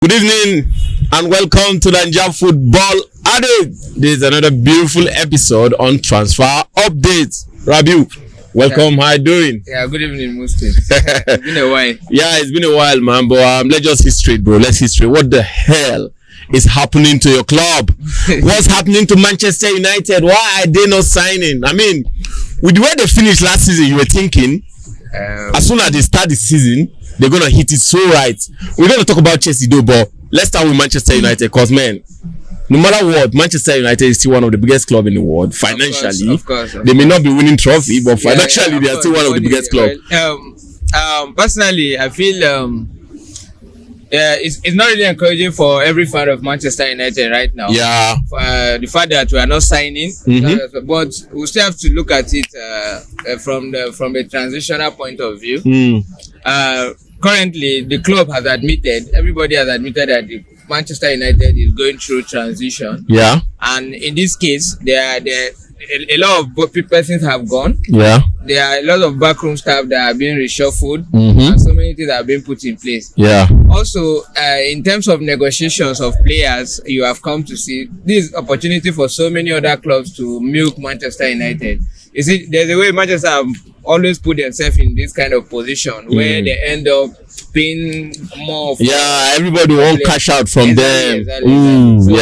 Good evening and welcome to Naija Football Addicts. This is another beautiful episode on transfer updates. Rabiu, welcome. How are you doing? Yeah, good evening, Muqsit. It's been a while. Yeah, it's been a while, man. But let's just hit straight, bro. Let's hit straight. What the hell is happening to your club? What's happening to Manchester United? Why are they not signing? I mean, with the way they finished last season, you were thinking as soon as they start the season, they're gonna hit it so right. We're gonna talk about Chelsea though, but let's start with Manchester United, cause man, no matter what, Manchester United is still one of the biggest clubs in the world. Financially, of course. They may not be winning trophy, but financially they are still one of the biggest clubs. Personally, I feel it's not really encouraging for every fan of Manchester United right now. Yeah. The fact that we are not signing, but we still have to look at it from a transitional point of view. Currently, the club has admitted, everybody has admitted that the Manchester United is going through transition. Yeah. And in this case, a lot of persons have gone. Yeah. There are a lot of backroom staff that are being reshuffled, and so many things are being put in place. Yeah. Also, in terms of negotiations of players, you have come to see this opportunity for so many other clubs to milk Manchester United. You see, there's a way Manchester have always put themselves in this kind of position where they end up paying more. Everybody won't cash out from them. Exactly. So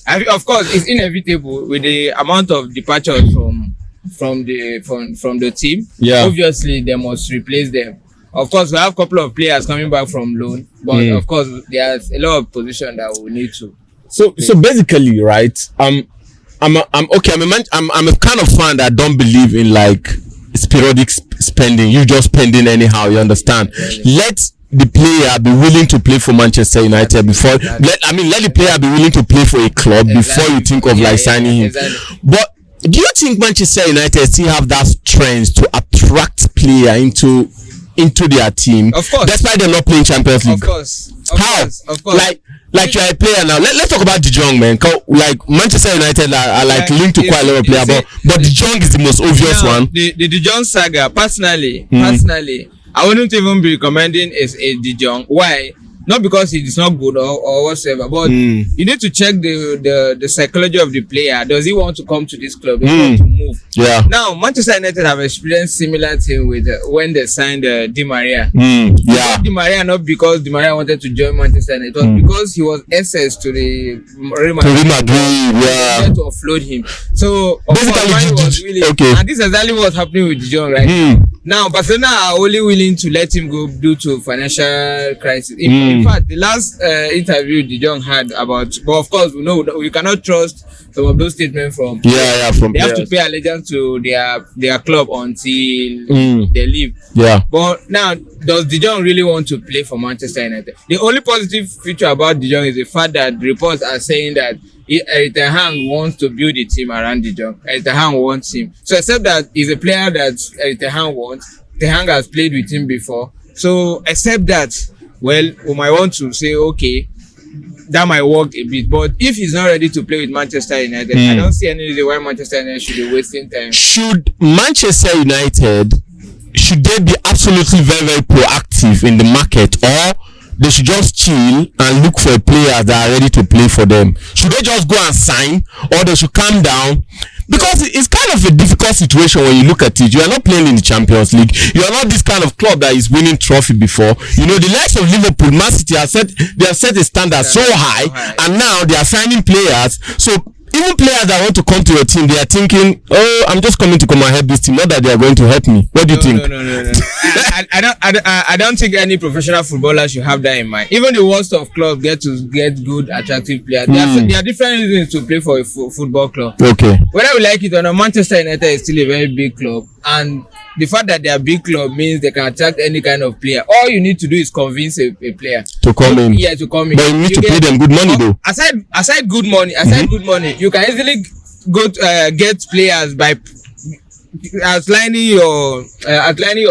I feel, of course, it's inevitable with the amount of departures from the team. Yeah. Obviously, they must replace them. Of course, we have a couple of players coming back from loan, but of course, there's a lot of position that we need to. So basically, right? I'm a kind of fan that don't believe in like periodic spending. You just spending anyhow. You understand? Let the player be willing to play for Manchester United before. Let the player be willing to play for a club before you think of signing him. Exactly. But do you think Manchester United still have that strength to attract player into their team? Of course. Despite them not playing Champions League. Of course. Of course. Like you're a player now. Let's talk about De Jong, man. Like Manchester United are like linked to quite a lot of players, but De Jong is the most obvious one. The De Jong saga, personally, I wouldn't even be recommending a De Jong. Why? Not because it is not good or whatsoever, but you need to check the psychology of the player. Does he want to come to this club? Does he want to move? Yeah. Now, Manchester United have experienced similar thing with when they signed Di Maria. Di Maria, not because Di Maria wanted to join Manchester United, it was because he was SS to the Real Madrid. They had to offload him. So, of course, was really, and this is exactly what's happening with De Jong right now. Now, Barcelona are only willing to let him go due to financial crisis. In fact, the last interview De Jong had about, but of course, we cannot trust some of those statements from players. They have to pay allegiance to their club until they leave. Yeah. But now, does De Jong really want to play for Manchester United? The only positive feature about De Jong is the fact that reports are saying that Erik ten Hag wants to build a team around De Jong. Erik ten Hag wants him. So except that he's a player that Erik ten Hag wants. Ten Hag has played with him before. So except that, well, we might want to say, okay, that might work a bit. But if he's not ready to play with Manchester United, I don't see any reason why Manchester United should be wasting time. Should Manchester United, should they be absolutely very, very proactive in the market, or they should just chill and look for players that are ready to play for them? Should they just go and sign, or they should calm down? Because it's kind of a difficult situation when you look at it. You are not playing in the Champions League. You are not this kind of club that is winning trophy before. You know, the likes of Liverpool, Man City have set a standard so high, and now they are signing players. So even players that want to come to your team, they are thinking, oh, I'm just coming to come and help this team, not that they are going to help me. What do you think? No. I don't think any professional footballer should have that in mind. Even the worst of clubs get good, attractive players. There are different reasons to play for a football club. Okay. Whether we like it or not, Manchester United is still a very big club, and the fact that they are a big club means they can attract any kind of player. All you need to do is convince a player to come in. Yeah, to come in. But you need to pay them good money though. Aside good money, you can easily go get players by outlining your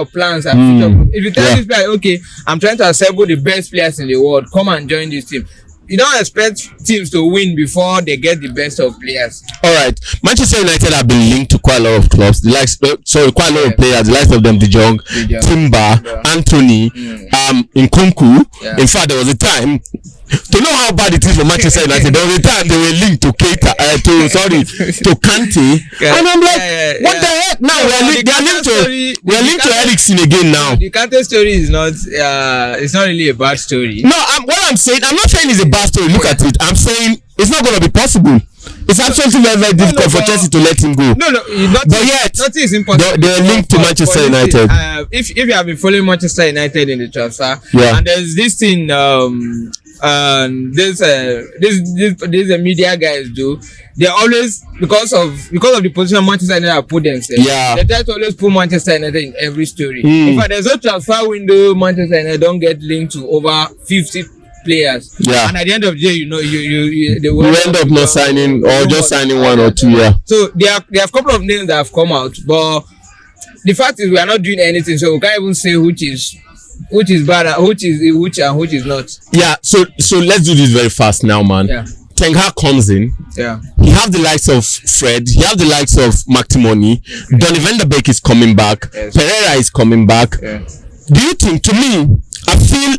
plans and future. If you tell this player, okay, I'm trying to assemble the best players in the world, come and join this team. You don't expect teams to win before they get the best of players. All right, Manchester United have been linked to quite a lot of clubs. Quite a lot of players. The likes of them, De Jong, Timber, Anthony. in Kunku. Yeah. In fact, there was a time. To know how bad it is for Manchester United, there was a time they were linked to Keita, to Kante, and I'm like, what the heck? Now we're linked to Eriksen again now. The Kante story is not, it's not really a bad story. No, I'm not saying it's a bad story. Look at it. I'm saying it's not going to be possible. It's absolutely very, very difficult for Chelsea to let him go. But yet, nothing is impossible. They're linked to Manchester United. If you have been following Manchester United in the transfer, and there's this thing, this the media guys do. They always because of the position Manchester United have put themselves. Yeah. They try to always put Manchester United in every story. In fact, there's no transfer window Manchester United don't get linked to over 50 players. Yeah. And at the end of the day, they will end up not signing or just signing one or two. Yeah. So there are a couple of names that have come out, but the fact is we are not doing anything, so we can't even say which is bad, which is not. Yeah. So let's do this very fast now, man. Yeah. Ten Hag comes in. Yeah. He have the likes of Fred. He have the likes of McTominay. Donny van de Beek is coming back. Yes. Pereira is coming back. Yeah. Do you think? To me, I feel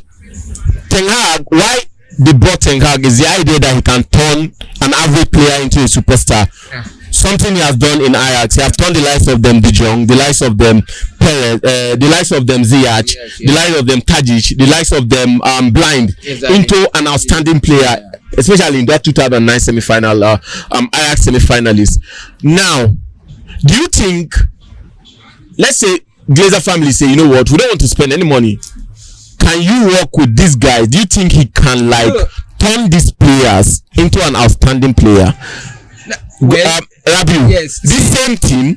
Ten Hag. Why they brought Ten Hag is the idea that he can turn an average player into a superstar. Yeah. Something he has done in Ajax. He has turned the likes of them De Jong, the likes of them Perez, the likes of them Ziyech, the likes of them Tadic, the likes of them Blind into an outstanding player, especially in that 2009 semi-final Ajax semi-finalist. Now, do you think, let's say Glazer family say, you know what, we don't want to spend any money. Can you work with this guy? Do you think he can turn these players into an outstanding player? Well, Rabiu, yes. This same team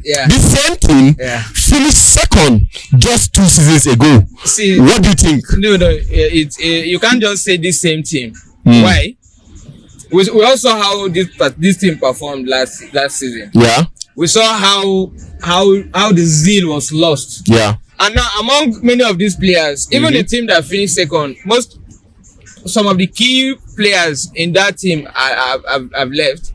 finished second just 2 seasons ago. See, what do you think? No, it's you can't just say this same team. Why? We also saw how this team performed last season. Yeah. We saw how the zeal was lost. Yeah. And now among many of these players, even the team that finished second, some of the key players in that team have left.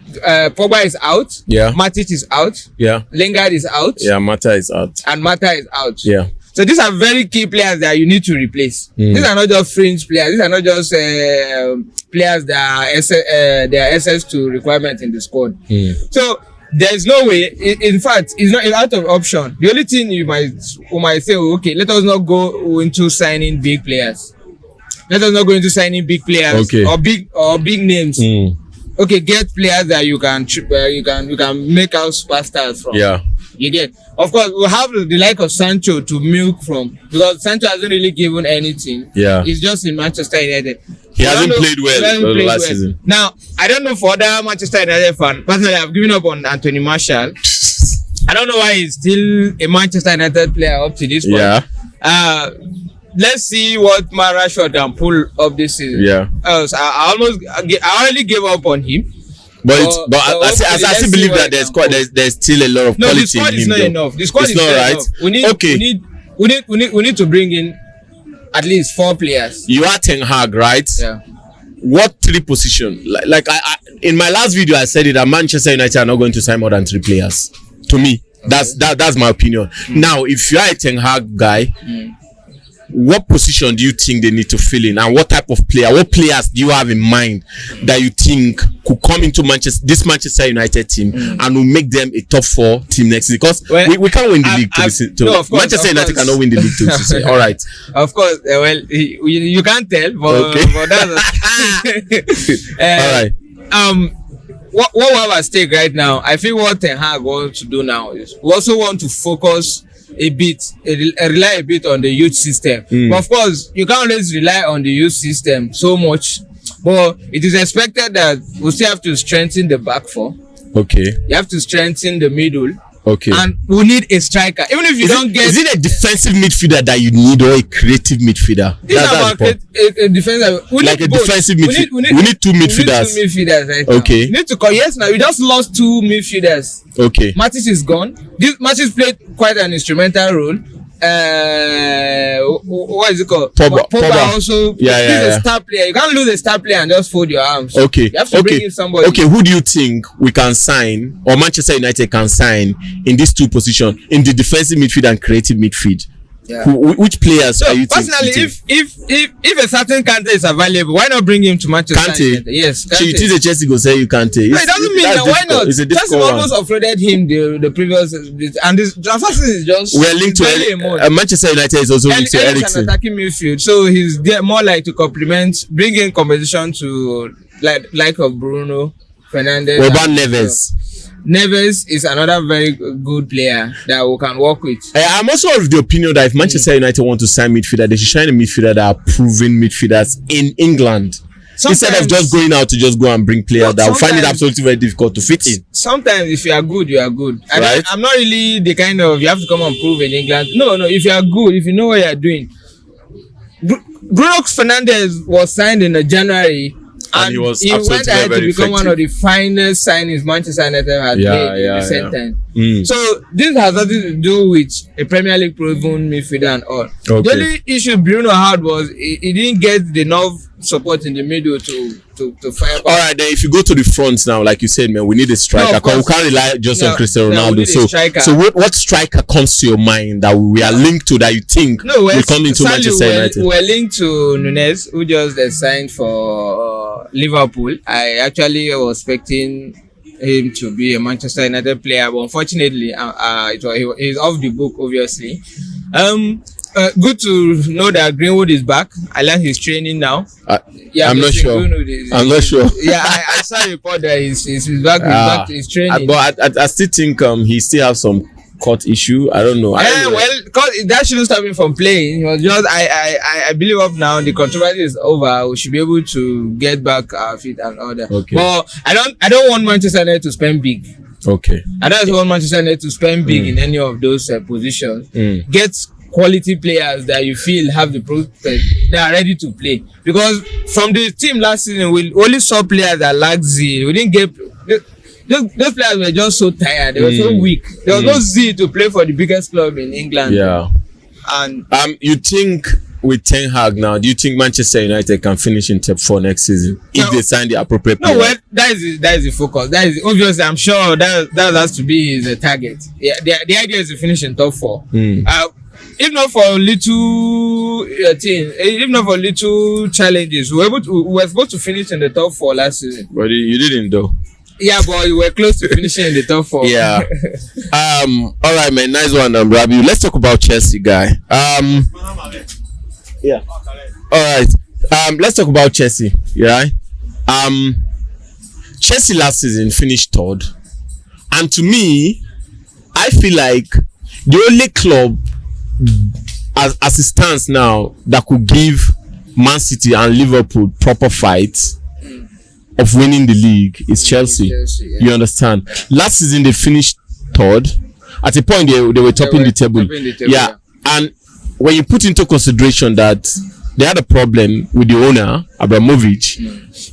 Pogba is out. Yeah. Matic is out. Yeah. Lingard is out. Yeah. Mata is out. And Mata is out. Yeah. So these are very key players that you need to replace. These are not just fringe players. These are not just players that are access to requirement in the squad. So there's no way. In fact, it's not out of option. The only thing you might say, okay, let us not go into signing big players. Let us not go into signing big players or big names. Okay, get players that you can make out superstars from. Yeah. You get. Of course, we'll have the like of Sancho to milk from, because Sancho hasn't really given anything. Yeah. He's just in Manchester United. He hasn't played well last season. Now, I don't know for other Manchester United fans. Personally, I've given up on Anthony Martial. I don't know why he's still a Manchester United player up to this point. Yeah. Let's see what Rashford can pull up this season. Yeah. I already gave up on him. But I still believe that there's still a lot of quality. No, the squad is not enough. The squad is not enough. We need to bring in at least 4 players. You are Ten Hag, right? Yeah. What 3 position? Like I in my last video I said it that Manchester United are not going to sign more than 3 players. To me, that's my opinion. Now, if you are a Ten Hag guy, what position do you think they need to fill in, and what type of player, what players do you have in mind that you think could come into this Manchester United team and will make them a top 4 team next season? Because we can't win the league. No, Manchester United cannot win the league this season. All right. Of course. Well, you can't tell, but that's all right. What we have at stake right now, I feel what Ten Hag wants to do now is we also want to focus rely a bit on the youth system. But of course, you can't always rely on the youth system so much. But it is expected that we still have to strengthen the back 4. Okay. You have to strengthen the middle. Okay. And we need a striker. Even if you don't get... Is it a defensive midfielder that you need, or a creative midfielder? That's a defensive... Like a defensive midfielder. We need 2 midfielders. We need 2 midfielders right now. Okay. We need to call... Yes, now we just lost 2 midfielders. Okay. Matic is gone. Matic played quite an instrumental role. What is it called? Pogba also is a star player. You can't lose a star player and just fold your arms. Okay. You have to bring in somebody. Okay, who do you think we can sign, or Manchester United can sign in these 2 positions, in the defensive midfield and creative midfield? Yeah. Which players So are you thinking? personally, if a certain Kante is available, why not bring him to Manchester Kante? United? Yes, So you Kante. think the Chelsea go say you Kante? No, it doesn't mean that. Why not? It's a Chelsea difficult one. almost offloaded him the previous, and this transfer season is just. We're linked to Manchester United is also linked to Eriksen. An attacking midfield, so he's there more like to complement, bring in competition to like of Bruno Fernandes. What about Neves? Neves is another very good player that we can work with. I'm also of the opinion that if Manchester United want to sign midfielder, they should sign a midfielder that are proven midfielders in England. Instead of just going out to just go and bring players that will find it absolutely very difficult to fit in. Sometimes if you are good, you are good. Right? I'm not really the kind of you have to come and prove in England. No. If you are good, if you know what you are doing. Bruno Fernandes was signed in January. And he went ahead to become one of the finest signings Manchester United has made in recent time. So this has nothing to do with a Premier League proven midfielder and all. Okay. The only issue Bruno had was he didn't get enough support in the middle to fire back. All right, then if you go to the front now, like you said, man, we need a striker. We can't rely just on Cristiano Ronaldo. So what striker comes to your mind that we are linked to that you think will come into Manchester United? We're linked to Nunez, who just signed for Liverpool. I actually was expecting him to be a Manchester United player, but unfortunately, he's off the book, obviously. Good to know that Greenwood is back. I learned he's training now. I'm not sure. I'm not sure. Yeah, I saw a report that he's back. He's training. But I still think he still have some court issue. I don't know. Well, that shouldn't stop him from playing. He was just I believe up now the controversy is over. We should be able to get back our feet and all that. Okay. But I don't want Manchester United to spend big. Okay. I don't want Manchester United to spend big in any of those positions. Get quality players that you feel have the prospect that are ready to play. Because from the team last season, we only saw players that lacked zeal. We didn't get those players were just so tired. They were so weak. There was no zeal to play for the biggest club in England. Yeah. And you think with Ten Hag now, do you think Manchester United can finish in top 4 next season if they sign the appropriate player? No, well, that is the focus. That is obviously. I'm sure that has to be his target. Yeah, the idea is to finish in top 4. If not for little challenges, we were supposed to finish in the top 4 last season. But you didn't though. Yeah, but you were close to finishing in the top 4. Yeah. All right, man. Nice one, Rabiu. Let's talk about Chelsea, guy. Yeah. All right. Let's talk about Chelsea. Yeah. Chelsea last season finished 3rd, and to me, I feel like the only club as it stands now that could give Man City and Liverpool proper fights of winning the league is Chelsea. You understand? Last season they finished 3rd. At a point they were topping the table. Yeah. And when you put into consideration that they had a problem with the owner, Abramovich,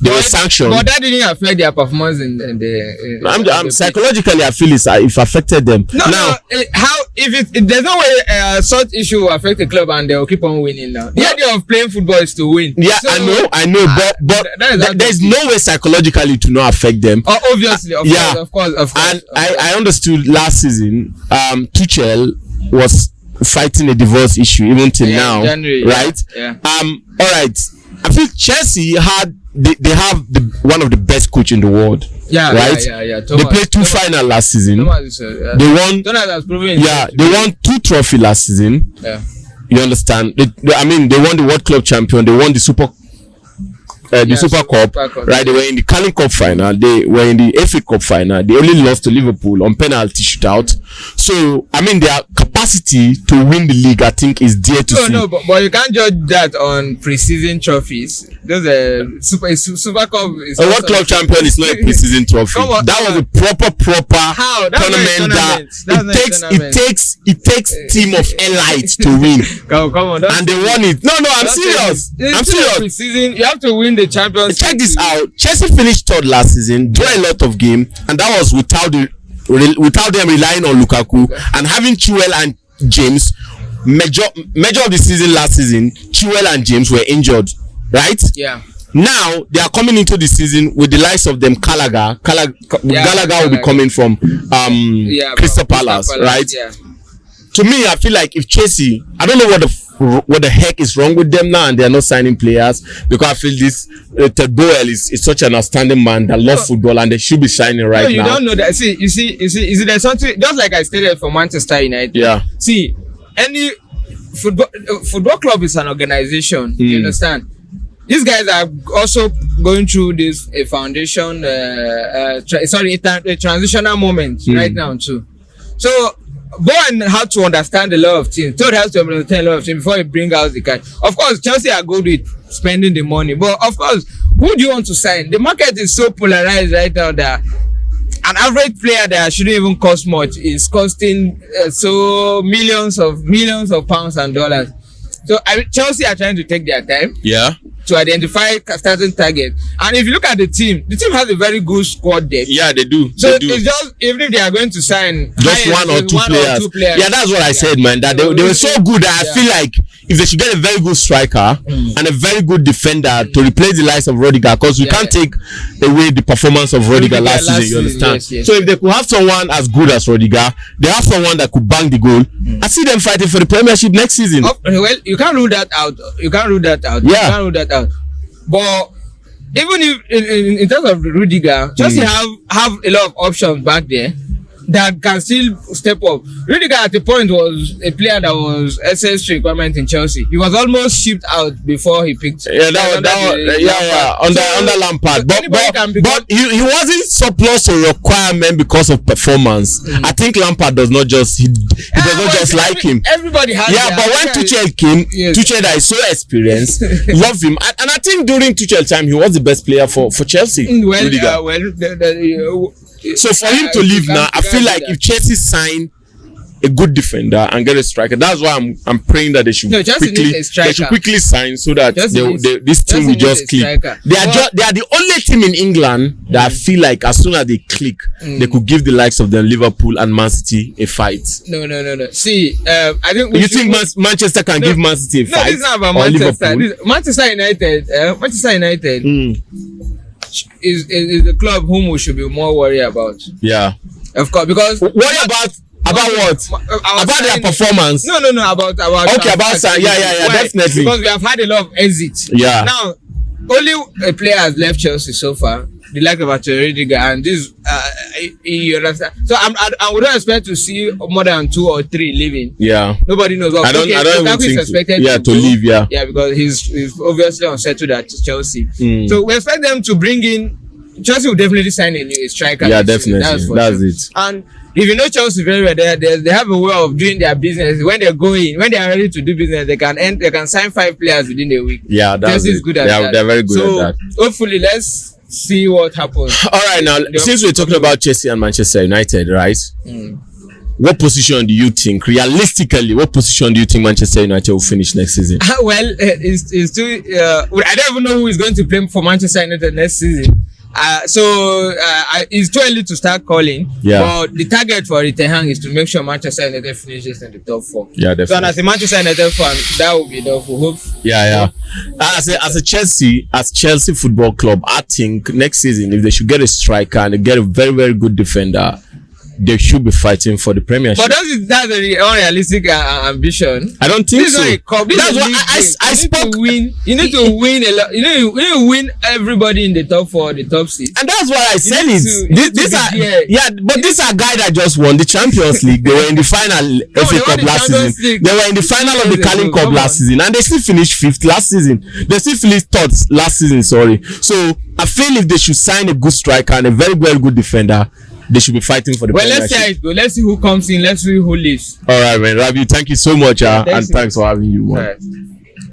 they were sanctioned. But that didn't affect their performance in the psychologically, I feel it affected them. How if there's no way such issue will affect the club and they will keep on winning now. The idea of playing football is to win. Yeah, so, I know, but there's no way psychologically to not affect them. Oh, obviously, of course. And I understood last season, Tuchel was fighting a divorce issue even till now, January, right? Yeah. All right. I feel Chelsea they have one of the best coach in the world. Yeah, right. Yeah. They played 2 finals last season. They won. They won 2 trophies last season. Yeah. You understand? They won the World Club Champion. They won the Super Cup, right? They were in the Carling Cup final. They were in the FA Cup final. They only lost to Liverpool on penalty shootout. So, their capacity to win the league, I think, is dear to see. No, but you can't judge that on pre-season trophies. Those Super Cup is a World Club Champion is not a pre-season trophy. That was a proper tournament it takes team of elites to win. Come on, and they won it. No, I'm serious. I'm serious. Pre-season, you have to win the Champions. Check this out. Chelsea finished 3rd last season, drew a lot of games, and that was without them relying on Lukaku and having Chilwell and James. Major of the season last season, Chilwell and James were injured, right? Yeah. Now they are coming into the season with the likes of them. Gallagher will be coming from Crystal Palace, right? Yeah. to me, I feel like if Chelsea, I don't know what the heck is wrong with them now, and they are not signing players, because I feel this Ted Boyle is such an outstanding man that loves football, and they should be signing right now. You don't know that. See, you see, there's something just like I stated for Manchester United. Yeah. See, any football club is an organization. You understand? These guys are also going through this a transitional moment right now too. So Bowen had to understand a lot of things. Todd has to understand a lot of things before he bring out the card. Of course, Chelsea are good with spending the money, but of course, who do you want to sign? The market is so polarized right now that an average player that shouldn't even cost much is costing so millions of pounds and dollars. So Chelsea are trying to take their time. Yeah. To identify starting target, and if you look at the team has a very good squad depth. Yeah, they do. So it's just even if they are going to sign just one or two players. Yeah, that's what I said, man. That they were so good that I feel like if they should get a very good striker and a very good defender to replace the likes of Rudiger, because we can't take away the performance of Rudiger last season. You understand? Yes. So if they could have someone as good as Rudiger, they have someone that could bang the goal. I see them fighting for the Premiership next season. Well, you can't rule that out. Yeah. You can't rule that out. But even if in terms of Rudiger, Chelsea have a lot of options back there that can still step up. Rudiger at the point was a player that was SS requirement in Chelsea. He was almost shipped out before he picked. Under Lampard. But he wasn't surplus to requirement because of performance. I think Lampard does not just does not just like him. Everybody has. Yeah, but when Tuchel came, Tuchel that is so experienced, loved him, and I think during Tuchel time he was the best player for Chelsea. So for him to leave now, I feel like if Chelsea sign a good defender and get a striker, that's why I'm praying that they should quickly sign so that this team will just click. They are the only team in England that I feel like as soon as they click, they could give the likes of them Liverpool and Man City a fight. No. See, I think you think Manchester can give Man City a fight? No, this is not about Manchester. Manchester United. Is the club whom we should be more worried about. Yeah. Of course, because worry about what? About their performance? No. About okay, about yeah, definitely. Because we have had a lot of exits. Yeah. Now, only a player has left Chelsea so far. The like of Rudiger, and this you understand. So I would not expect to see more than 2 or 3 leaving. Yeah. Nobody knows what. I don't even think to leave. Yeah. Yeah, because he's obviously unsettled at Chelsea. So we expect them to bring in. Chelsea will definitely sign a striker. Yeah, definitely. That's it. And if you know Chelsea very well, they have a way of doing their business. When they are ready to do business, they can sign 5 players within a week. Yeah, that's Chelsea's good at that. They're very good at that. Hopefully, let's see what happens. All right, now since we're talking about Chelsea and Manchester United, right? What position do you think, realistically, Manchester United will finish next season? Well, it's too. I don't even know who is going to play for Manchester United next season. It's too early to start calling. Yeah. But the target for Ten Hag is to make sure Manchester United finishes in the top 4. Yeah, definitely. So as a Manchester United fan, that would be enough. We hope. Yeah. As Chelsea Football Club, I think next season if they should get a striker and they get a very, very good defender, they should be fighting for the Premiership. But that's an unrealistic ambition. I don't think this so. Is not a cup. This that's is what I spoke. You need to win a lot. You need to win everybody in the top 4, the top 6. And that's why I said it. These are guys that just won the Champions League. They were in the final FA Cup last season. They were in the final of the Carling Cup last season, and they still finished 5th last season. They still finished 3rd last season. Sorry. So I feel if they should sign a good striker and a very, very good defender, they should be fighting for the Premiership. Let's see how it goes. Let's see who comes in. Let's see who leaves. All right, man. Rabiu, thank you so much. And thanks for having you.